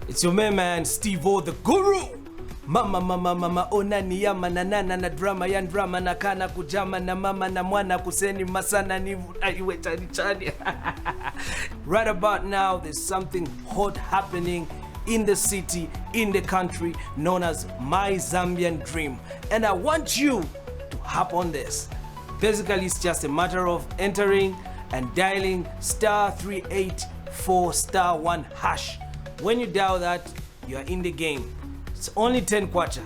It's your man Steve-O the Guru. Mama onani yama na nana na drama yan drama na kana kujama na mama na mwana kuseni masana ni iwe chani. Right about now there's something hot happening in the city, in the country, known as My Zambian Dream. And I want you to hop on this. Basically, it's just a matter of entering and dialing *384*1#. When you dial that, you are in the game. It's only 10 kwacha.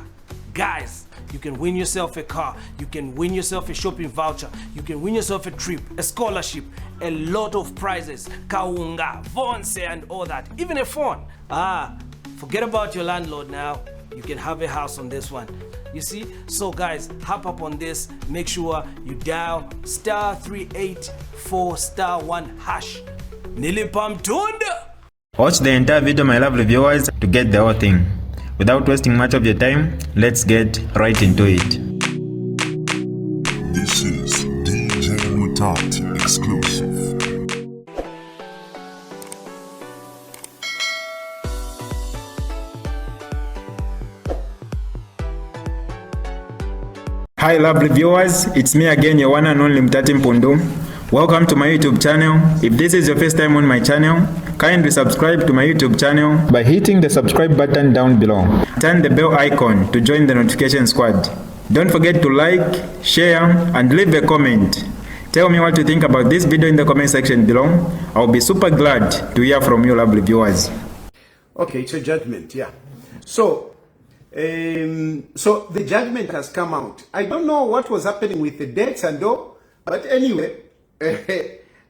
Guys, you can win yourself a car, you can win yourself a shopping voucher, you can win yourself a trip, a scholarship, a lot of prizes, kaunga, vonse and all that, even a phone. Forget about your landlord now. You can have a house on this one. You see? So guys, hop up on this. Make sure you dial *384*1#. Nilipa Mpundu. Watch the entire video, my lovely viewers, to get the whole thing. Without wasting much of your time, let's get right into it. This is DJ Mutati exclusive. Hi lovely viewers, it's me again, your one and only Mutati Mpundu. Welcome to my YouTube channel. If this is your first time on my channel, kindly subscribe to my YouTube channel by hitting the subscribe button down below. Turn the bell icon to join the notification squad. Don't forget to like, share, and leave a comment. Tell me what you think about this video in the comment section below. I'll be super glad to hear from you lovely viewers. Okay, it's a judgment, yeah. So the judgment has come out. I don't know what was happening with the dates and all, but anyway,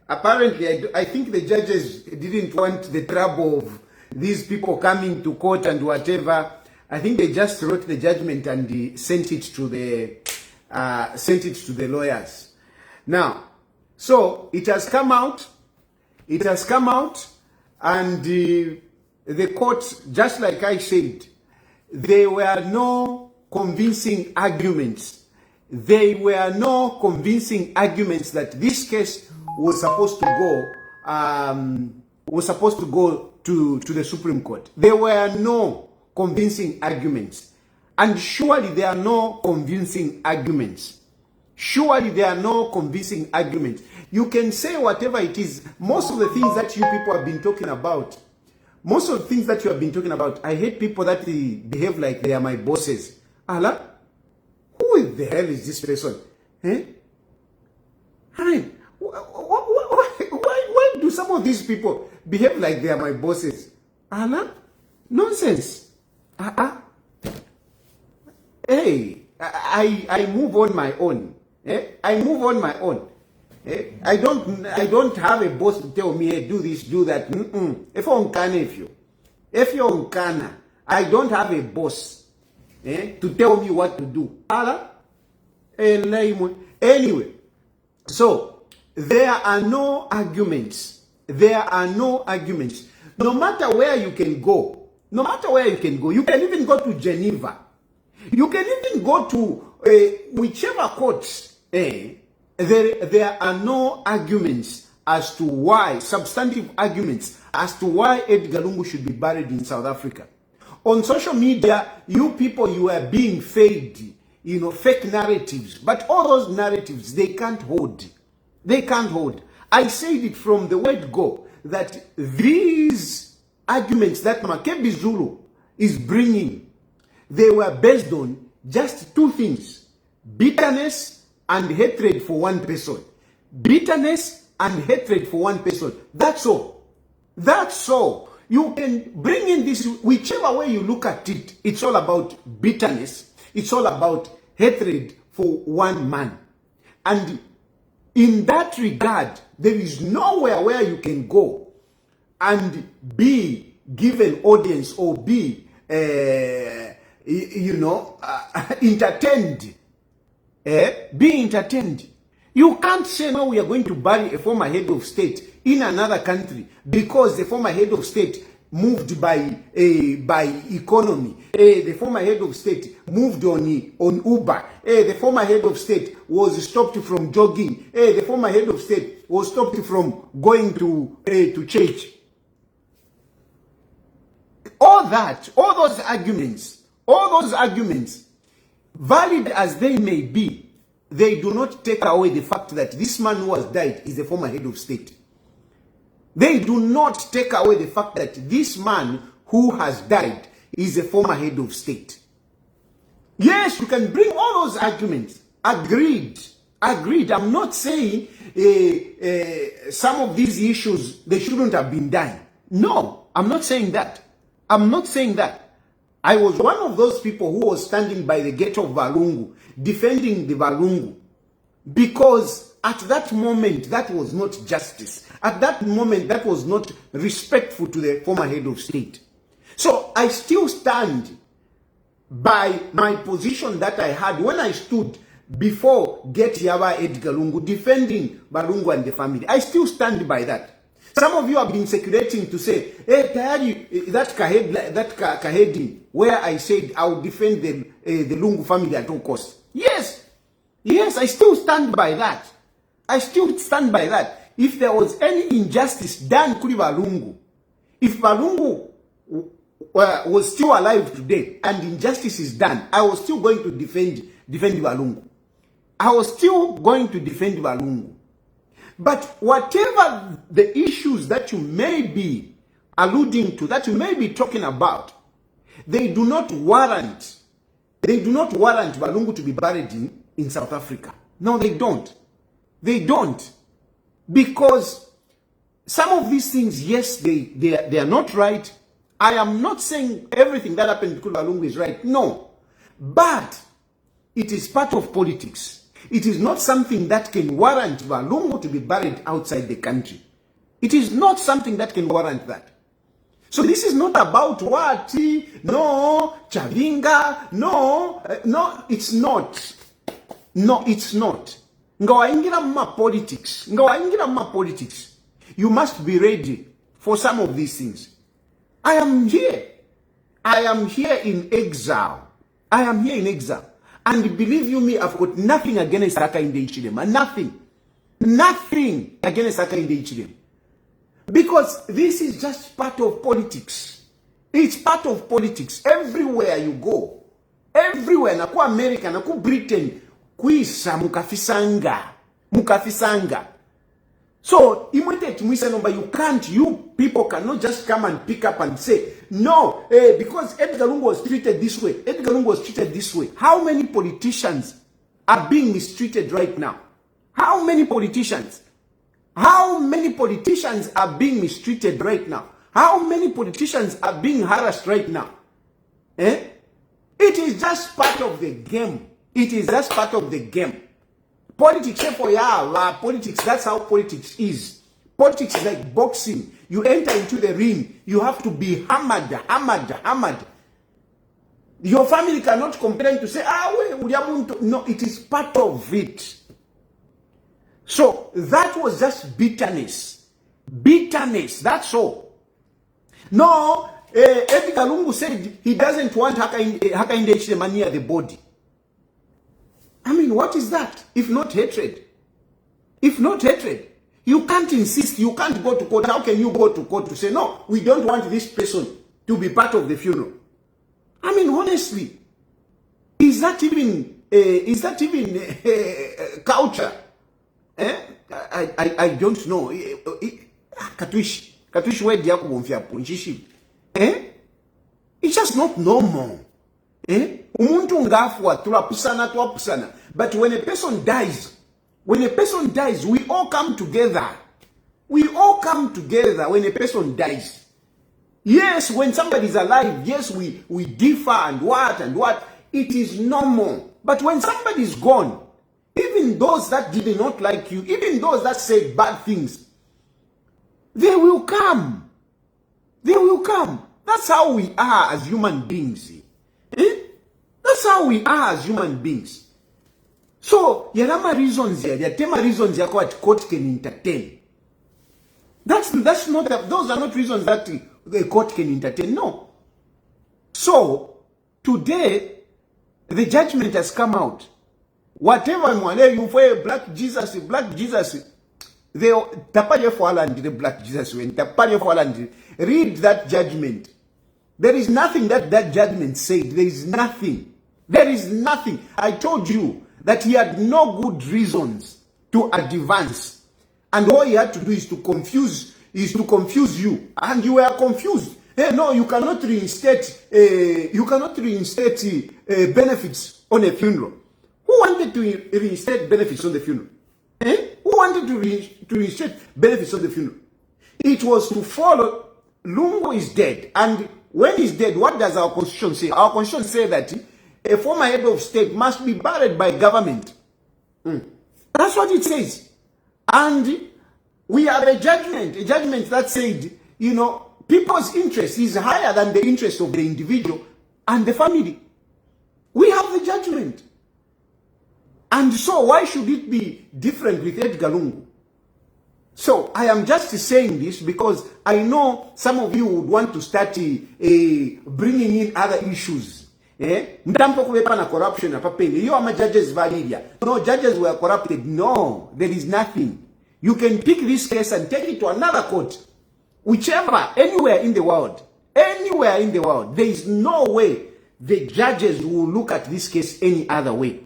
apparently I think the judges didn't want the trouble of these people coming to court and whatever. I think they just wrote the judgment and sent it to the lawyers. Now, so it has come out. It has come out, and the court, just like I said, there were no convincing arguments. There were no convincing arguments that this case was supposed to go to the Supreme Court. There were no convincing arguments. And surely there are no convincing arguments. Surely there are no convincing arguments. You can say whatever it is. Most of the things that you people have been talking about, I hate people that behave like they are my bosses. Allah, who the hell is this person? Eh? I mean, why do some of these people behave like they are my bosses? Allah, nonsense. Hey, I move on my own. I move on my own. I don't have a boss to tell me, hey, do this, do that. If you're on Kana, I don't have a boss to tell me what to do. Anyway, so there are no arguments. There are no arguments. No matter where you can go, you can even go to Geneva. You can even go to whichever courts. There are no arguments as to why, substantive arguments as to why Edgar Lungu should be buried in South Africa. On social media, you people, you are being fed, fake narratives. But all those narratives, they can't hold. They can't hold. I said it from the word go, that these arguments that Makebi Zulu is bringing, they were based on just two things: bitterness and hatred for one person. Bitterness and hatred for one person. That's all. That's all. You can bring in this, whichever way you look at it, it's all about bitterness. It's all about hatred for one man. And in that regard, there is nowhere where you can go and be given audience or be, entertained. Be entertained. You can't say, no, we are going to bury a former head of state in another country because the former head of state moved by economy. The former head of state moved on Uber. The former head of state was stopped from jogging. The former head of state was stopped from going to church. all those arguments, valid as they may be, they do not take away the fact that this man who has died is a former head of state. They do not take away the fact that this man who has died is a former head of state. Yes, you can bring all those arguments. Agreed. I'm not saying some of these issues, they shouldn't have been done. No, I'm not saying that. I was one of those people who was standing by the gate of Lungu, defending the Lungu, because at that moment, that was not justice. At that moment, that was not respectful to the former head of state. So I still stand by my position that I had when I stood before Get Yaba Edgar Lungu, defending Lungu and the family. I still stand by that. Some of you have been circulating to say, hey, Tayari, that Kahedi, where I said I would defend the Lungu family at all costs. Yes, I still stand by that. If there was any injustice done to Lungu, if Lungu was still alive today and injustice is done, I was still going to defend Lungu. But whatever the issues that you may be alluding to, that you may be talking about, they do not warrant Lungu to be buried in South Africa. No, they don't. Because some of these things, yes, they are not right. I am not saying everything that happened to Lungu is right. No. But it is part of politics. It is not something that can warrant Lungu to be buried outside the country. It is not something that can warrant that. So this is not about Wati, no, Chavinga, no, it's not. No, it's not. Ngawaingira ma politics. You must be ready for some of these things. I am here in exile. And believe you me, I've got nothing against Hakainde Hichilema. Nothing against Hakainde Hichilema. Because this is just part of politics. It's part of politics. Everywhere you go. Everywhere. Naku America, naku Britain. Kuisa mukafisanga. So, you people cannot just come and pick up and say, no, because Edgar Lungu was treated this way. How many politicians are being mistreated right now? How many politicians are being mistreated right now? How many politicians are being harassed right now? It is just part of the game. Politics, politics, that's how politics is. Politics is like boxing. You enter into the ring, you have to be hammered. Your family cannot complain to say, no, it is part of it. So that was just bitterness. That's all. No, Edgar Lungu said he doesn't want Hakainde Hichilema near the body. I mean, what is that? If not hatred? You can't insist. You can't go to court. How can you go to court to say, no, we don't want this person to be part of the funeral? I mean, honestly, is that even culture? I don't know. It's just not normal. Umuntu ngafwa twapusana. But when a person dies, we all come together. When a person dies. Yes, when somebody is alive, yes, we differ and what. It is normal. But when somebody is gone, even those that did not like you, even those that said bad things, they will come. That's how we are as human beings. That's how we are as human beings. So, there are reasons here. There are reasons here what court can entertain. Those are not reasons that the court can entertain. No. So, today, the judgment has come out. Whatever you for black Jesus, they tapaye for land the black Jesus when tapaye for land. Read that judgment. There is nothing that judgment said. There is nothing. There is nothing. I told you that he had no good reasons to advance. And all he had to do is to confuse you. And you were confused. Hey, no, you cannot reinstate benefits on a funeral. Who wanted to reinstate benefits on the funeral? Who wanted to reinstate benefits on the funeral? It was to follow. Lungu is dead. And when he's dead, what does our constitution say? Our constitution says that a former head of state must be buried by government. That's what it says. And we have a judgment that said, you know, people's interest is higher than the interest of the individual and the family. We have the judgment. And so why should it be different with Edgar Lungu? So I am just saying this because I know some of you would want to start bringing in other issues. Mtampo kuwepa na corruption na papeli. You are judges Validia. No, judges were corrupted. No, there is nothing. You can pick this case and take it to another court. Whichever, anywhere in the world. Anywhere in the world. There is no way the judges will look at this case any other way.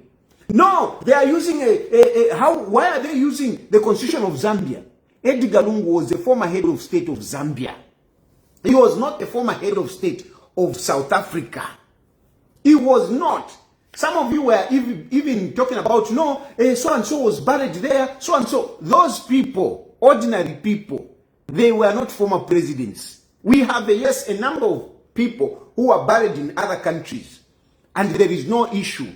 No, they are using why are they using the constitution of Zambia? Edgar Lungu was the former head of state of Zambia. He was not the former head of state of South Africa. He was not. Some of you were even talking about, no, so-and-so was buried there, so-and-so. Those people, ordinary people, they were not former presidents. We have, a number of people who are buried in other countries. And there is no issue.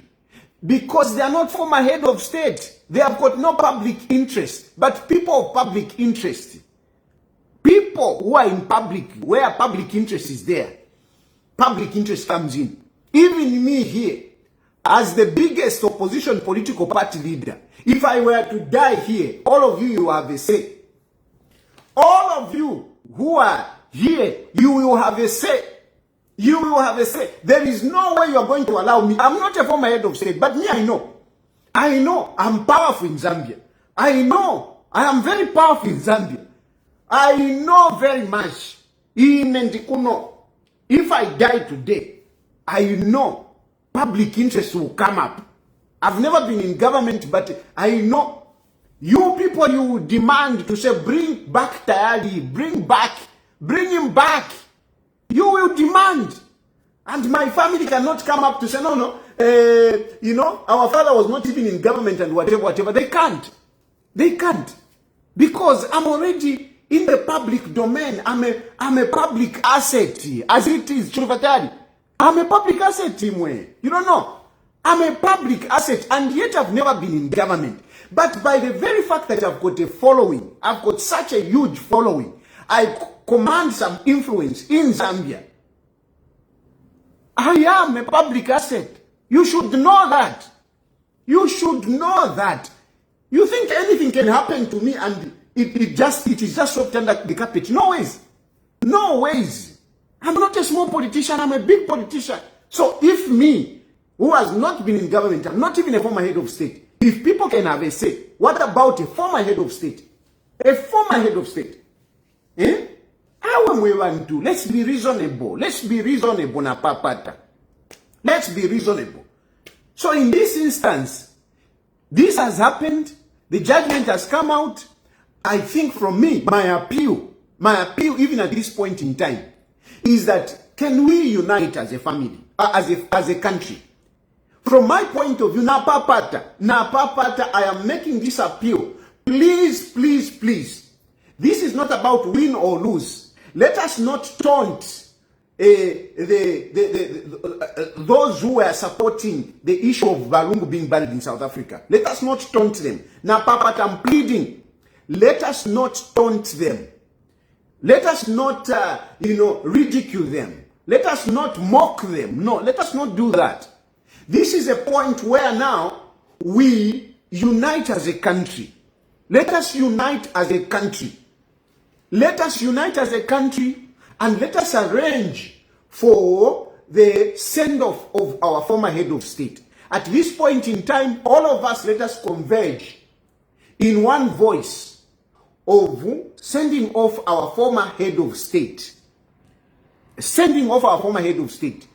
Because they are not former head of state. They have got no public interest. But people of public interest, people who are in public, where public interest is there, public interest comes in. Even me here, as the biggest opposition political party leader, if I were to die here, all of you have a say. All of you who are here, you will have a say. You will have a say. There is no way you are going to allow me. I'm not a former head of state, but me, I know. I know I'm powerful in Zambia. I know I am very powerful in Zambia. I know very much. If I die today, I know public interest will come up. I've never been in government, but I know you people, you will demand to say, bring back Tayali, bring him back. You will demand. And my family cannot come up to say, no, you know, our father was not even in government and whatever. They can't. They can't. Because I'm already in the public domain. I'm a public asset. As it is, Chuluvatari. I'm a public asset, Timwe. You don't know. I'm a public asset, and yet I've never been in government. But by the very fact that I've got a following, I've got such a huge following, I command some influence in Zambia. I am a public asset. You should know that. You should know that. You think anything can happen to me and it is just swept under the carpet? No ways. No ways. I'm not a small politician, I'm a big politician. So if me, who has not been in government, I'm not even a former head of state, if people can have a say, what about a former head of state? A former head of state. How we want to? Let's be reasonable. Let's be reasonable, na papata. Let's be reasonable. So in this instance, this has happened. The judgment has come out. I think from me, my appeal, even at this point in time, is that can we unite as a family, as a country? From my point of view, na papata, I am making this appeal. Please, please, please. This is not about win or lose. Let us not taunt those who are supporting the issue of Lungu being buried in South Africa. Let us not taunt them. Now, Papa, I'm pleading. Let us not taunt them. Let us not, ridicule them. Let us not mock them. No, let us not do that. This is a point where now we unite as a country. Let us unite as a country. Let us unite as a country and let us arrange for the send-off of our former head of state. At this point in time, all of us, let us converge in one voice of sending off our former head of state. sending off our former head of state.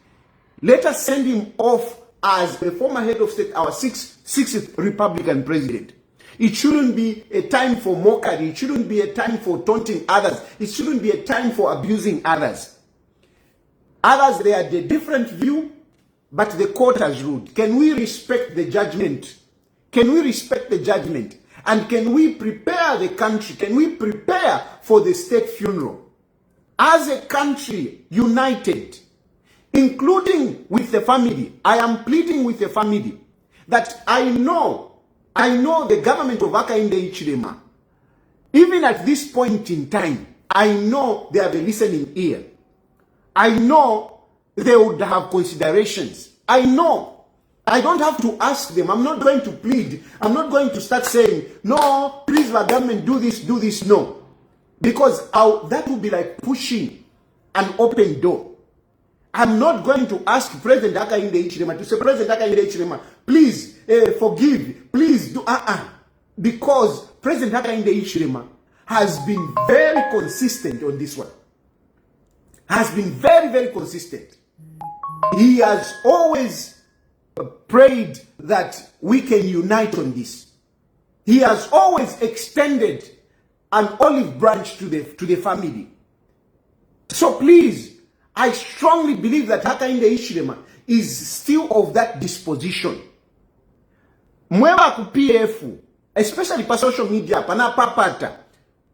Let us send him off as the former head of state, our sixth Republican president. It shouldn't be a time for mockery. It shouldn't be a time for taunting others. It shouldn't be a time for abusing others. Others, they had a different view, but the court has ruled. Can we respect the judgment? Can we respect the judgment? And can we prepare the country? Can we prepare for the state funeral? As a country united, including with the family, I am pleading with the family that I know the government of Hakainde Hichilema, even at this point in time, I know they have a listening ear. I know they would have considerations. I know. I don't have to ask them. I'm not going to plead. I'm not going to start saying, no, please, my government, do this, no. Because that would be like pushing an open door. I'm not going to ask President Hakainde Hichilema to say, President Hakainde Hichilema, please forgive, please do, because President Hakainde Hichilema has been very consistent on this one. Has been very, very consistent. He has always prayed that we can unite on this. He has always extended an olive branch to the family. So please, I strongly believe that Hakainde Hichilema is still of that disposition. Mweba ku PF, especially pa social media, panapapata,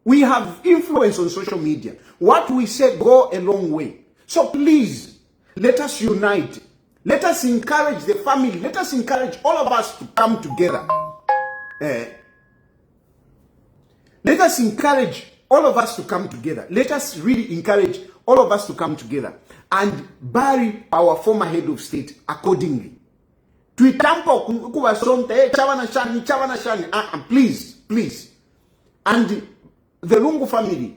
we have influence on social media. What we say go a long way. So please, let us unite. Let us encourage the family. Let us encourage all of us to come together. Let us encourage all of us to come together. Let us really encourage all of us to come together and bury our former head of state accordingly. Please. And the Lungu family,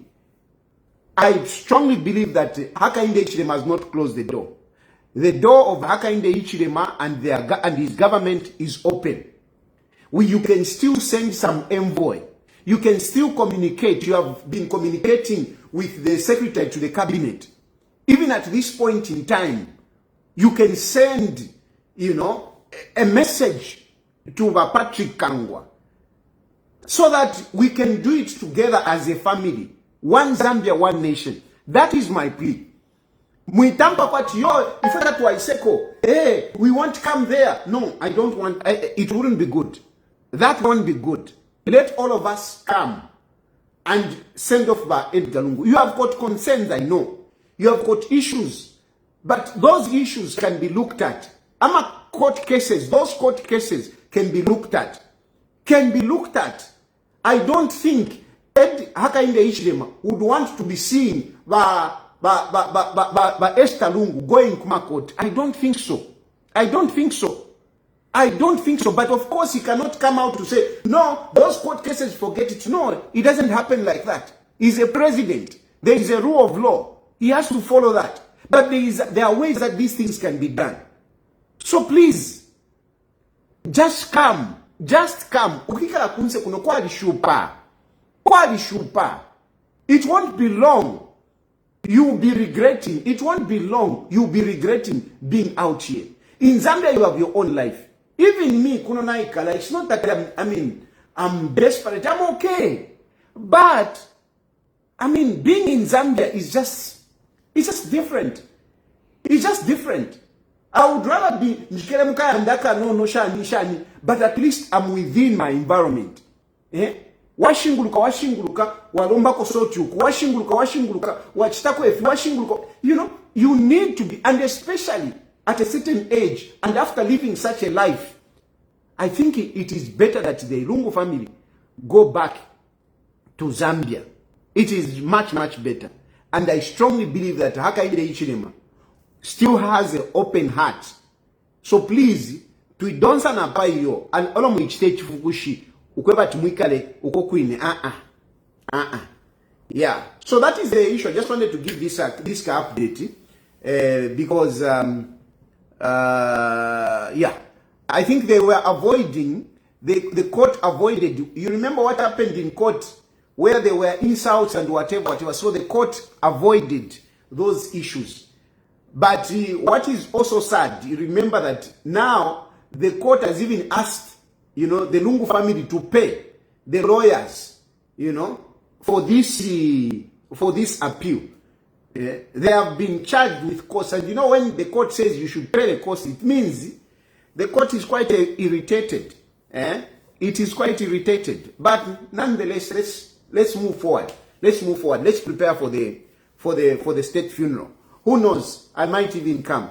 I strongly believe that Hakainde Hichilema has not closed the door. The door of Hakainde Hichilema and his government is open. You can still send some envoy. You can still communicate. You have been communicating with the secretary to the cabinet. Even at this point in time, you can send, a message to Patrick Kangwa so that we can do it together as a family. One Zambia, one nation. That is my plea. Mwitampa kwati yo, ifata tuwaiseko, we won't come there. No, I don't want, it wouldn't be good. That won't be good. Let all of us come and send off by Edgar Lungu. You have got concerns, I know. You have got issues. But those issues can be looked at. Court cases, those court cases can be looked at. I don't think Hakainde Hichilema would want to be seen by Esther Lungu going to court. I don't think so. But of course, he cannot come out to say, no, those court cases, forget it. No, it doesn't happen like that. He's a president. There is a rule of law. He has to follow that. But there are ways that these things can be done. So please, just come. Ukikala kunse kuno kwa shupa. It won't be long. You'll be regretting. It won't be long. You'll be regretting being out here. In Zambia, you have your own life. Even me, kunonaikala, it's not that I'm desperate. I'm okay. But, being in Zambia is just different. It's just different. I would rather be shani, but at least I'm within my environment. Washinguluka, walomba kosotuku, washinguluka, wachitako efi, washinguluka. You need to be, and especially at a certain age, and after living such a life, I think it is better that the Lungu family go back to Zambia. It is much, much better. And I strongly believe that Hakainde Hichilema still has an open heart. So please, tuidonsa na payo, and all of which stage fukushi, ukweba tumwikale, ukokwine, Yeah. So that is the issue. I just wanted to give this update, because, I think they were avoiding, the court avoided, you remember what happened in court, where there were insults and whatever. So the court avoided those issues. But what is also sad, you remember that now the court has even asked, the Lungu family to pay the lawyers, for this appeal. They have been charged with costs, and when the court says you should pay the cost, it means the court is quite irritated. It is quite irritated, but nonetheless, let's move forward. Let's prepare for the state funeral. Who knows? I might even come.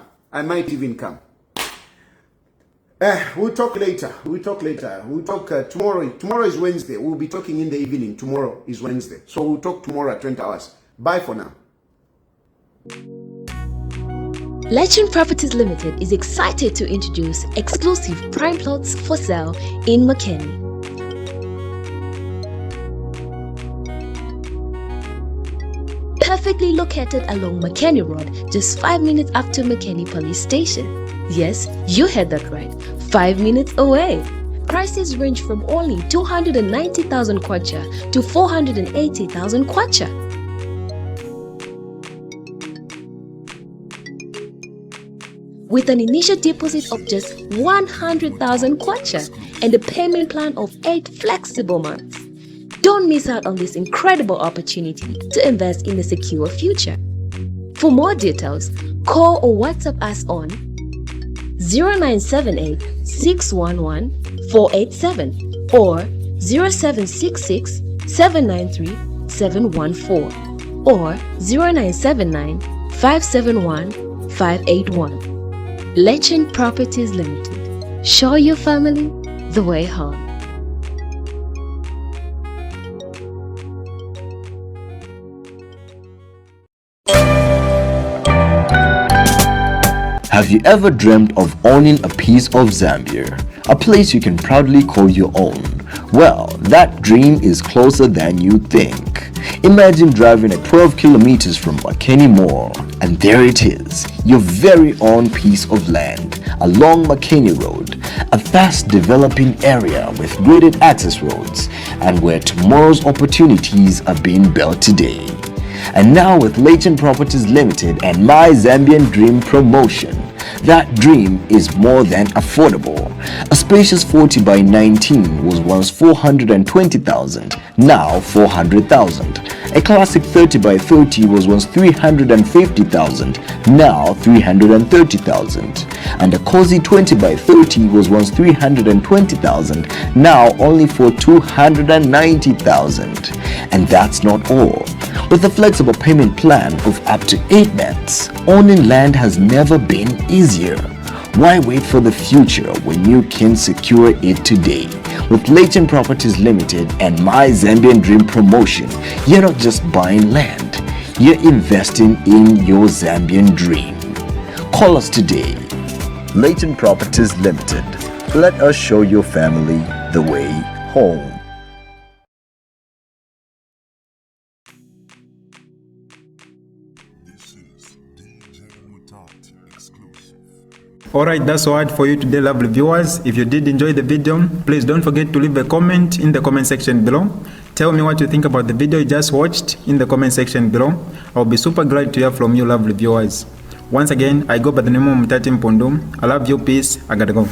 We'll talk later. We'll talk tomorrow. Tomorrow is Wednesday. We'll be talking in the evening. Tomorrow is Wednesday. So we'll talk tomorrow at 20 hours. Bye for now. Legend Properties Limited is excited to introduce exclusive prime plots for sale in Makeni. Perfectly located along Makeni Road, just 5 minutes after Makeni Police Station. Yes, you heard that right, 5 minutes away. Prices range from only 290,000 kwacha to 480,000 kwacha. With an initial deposit of just 100,000 kwacha and a payment plan of 8 flexible months. Don't miss out on this incredible opportunity to invest in a secure future. For more details, call or WhatsApp us on 0978 611 487 or 0766 793 714 or 0979 571 581. Legend Properties Limited. Show your family the way home. Have you ever dreamt of owning a piece of Zambia, a place you can proudly call your own? Well, that dream is closer than you think. Imagine driving at 12 kilometers from Makeni Mall, and there it is, your very own piece of land along Makeni Road, a fast developing area with graded access roads, and where tomorrow's opportunities are being built today. And now with Legend Properties Limited and My Zambian Dream promotion, that dream is more than affordable. A spacious 40 by 19 was once 420,000, now 400,000. A classic 30 by 30 was once 350,000, now 330,000. And a cozy 20 by 30 was once 320,000, now only for 290,000. And that's not all. With a flexible payment plan of up to 8 months, owning land has never been easier. Why wait for the future when you can secure it today? With Legend Properties Limited and My Zambian Dream promotion, you're not just buying land, you're investing in your Zambian dream. Call us today. Legend Properties Limited. Let us show your family the way home. This is DJ Mutati exclusive. Alright, that's all for you today, lovely viewers. If you did enjoy the video, please don't forget to leave a comment in the comment section below. Tell me what you think about the video you just watched in the comment section below. I'll be super glad to hear from you, lovely viewers. Once again, I go by the name of Mutati Mpundu. I love you, peace, I gotta go.